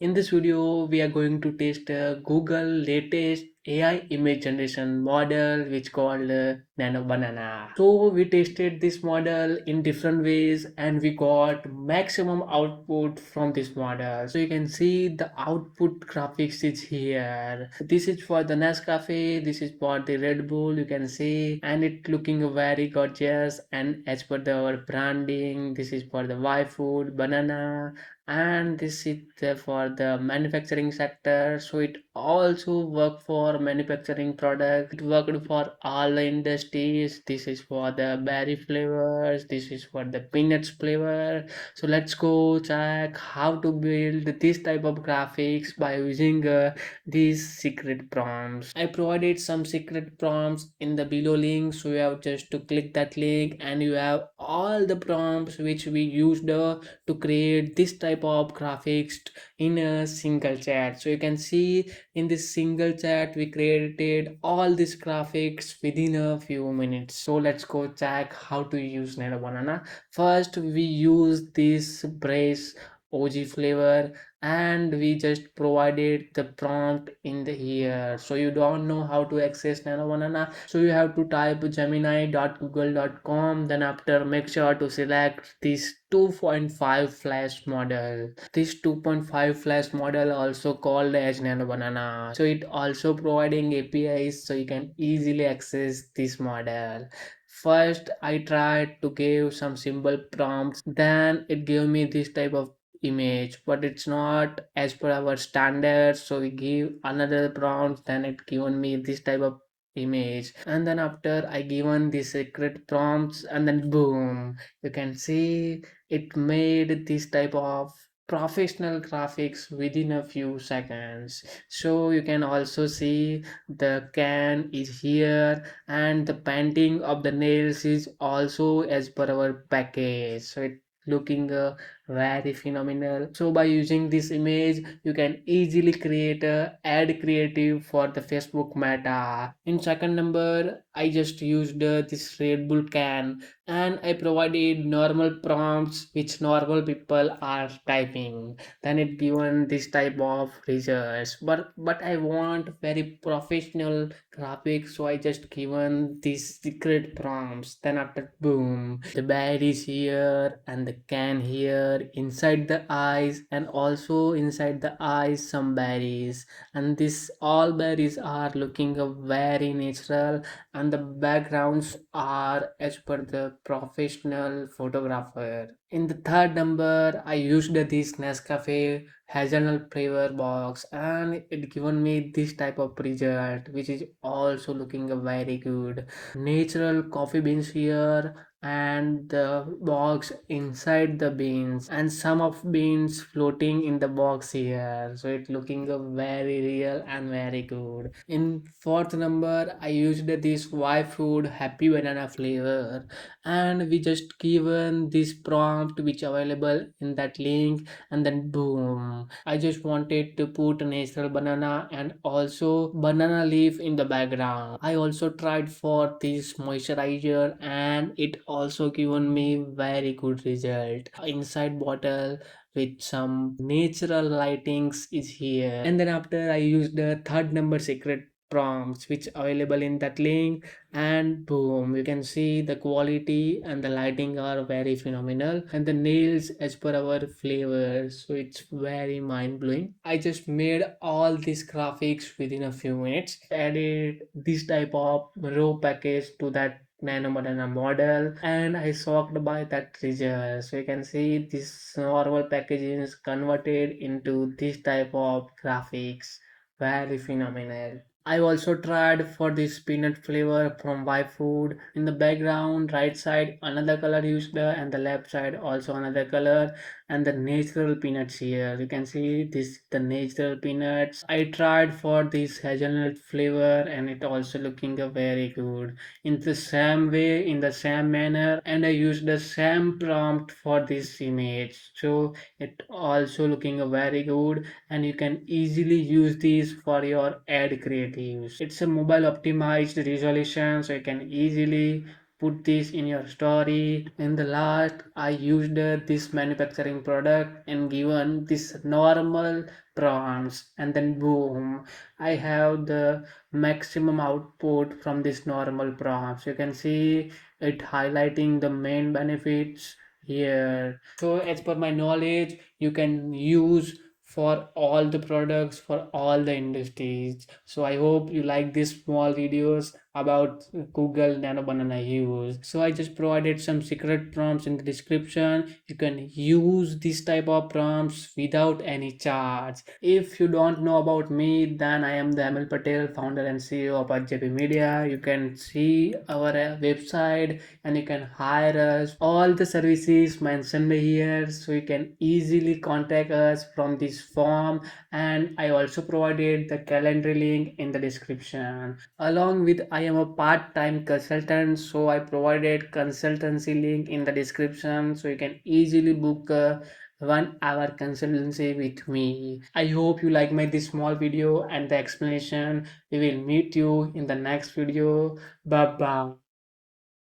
In this video, we are going to test Google latest AI image generation model which called Nano Banana. So we tested this model in different ways and we got maximum output from this model. So you can see the output graphics is here. This is for the NesCafe, this is for the Red Bull, you can see, and it looking very gorgeous. And as per our branding, this is for the Yfood banana, and this is for the manufacturing sector, so it also work for manufacturing product. It worked for all the industries. This is for the berry flavors, this is for the peanuts flavor. So let's go check how to build this type of graphics by using these secret prompts. I provided some secret prompts in the below link, so you have just to click that link and you have all the prompts which we used to create this type of graphics in a single chat. So you can see in this single chat we created all these graphics within a few minutes. So let's go check how to use Nano Banana. First we use this brace OG flavor and we just provided the prompt in the here. So you don't know how to access Nano Banana, so you have to type gemini.google.com, then after make sure to select this 2.5 flash model. This 2.5 flash model also called as Nano Banana, so it also providing APIs so you can easily access this model. First I tried to give some simple prompts, then it gave me this type of image, but it's not as per our standards, so we give another prompt, then it given me this type of image. And then after I given the secret prompts, and then boom, you can see it made this type of professional graphics within a few seconds. So you can also see the can is here and the painting of the nails is also as per our package, so it looking very phenomenal. So by using this image you can easily create a ad creative for the Facebook meta. In second number I just used this Red Bull can and I provided normal prompts which normal people are typing, then it given this type of results. But I want very professional graphics, so I just given these secret prompts. Then after boom, the bear is here and the can here inside the eyes, and also inside the eyes some berries, and this all berries are looking very natural, and the backgrounds are as per the professional photographer. In the third number I used this Nescafe hazelnut flavor box and it given me this type of result which is also looking very good. Natural coffee beans here and the box inside the beans and some of beans floating in the box here, so it looking very real and very good. In fourth number I used this Yfood happy banana flavor and we just given this prompt which available in that link, and then boom, I just wanted to put natural banana and also banana leaf in the background. I also tried for this moisturizer and it also given me very good result. Inside bottle with some natural lightings is here. And then after I used the third number secret prompts which available in that link, and boom, you can see the quality and the lighting are very phenomenal and the nails as per our flavors, so it's very mind-blowing. I just made all these graphics within a few minutes, added this type of raw package to that Nano Banana model, and I shocked by that result. So you can see this normal packaging is converted into this type of graphics, very phenomenal. I also tried for this peanut flavor from Yfood. In the background right side another color used and the left side also another color, and the natural peanuts here. You can see this the natural peanuts. I tried for this hazelnut flavor and it also looking very good. In the same way, in the same manner, and I used the same prompt for this image. So it also looking very good and you can easily use these for your ad creatives. It's a mobile optimized resolution, so you can easily put this in your story. In the last, I used this manufacturing product and given this normal prompts, and then boom, I have the maximum output from this normal prompts. You can see it highlighting the main benefits here. So as per my knowledge, you can use for all the products for all the industries. So I hope you like these small videos about Google Nano Banana use. So I just provided some secret prompts in the description. You can use this type of prompts without any charge. If you don't know about me, then I am the Emil Patel, founder and CEO of JP Media. You can see our website and you can hire us. All the services mentioned here, so you can easily contact us from this form, and I also provided the calendar link in the description. Along with, I am a part-time consultant, so I provided consultancy link in the description, so you can easily book a 1 hour consultancy with me. I hope you like my this small video and the explanation. We will meet you in the next video. Bye bye.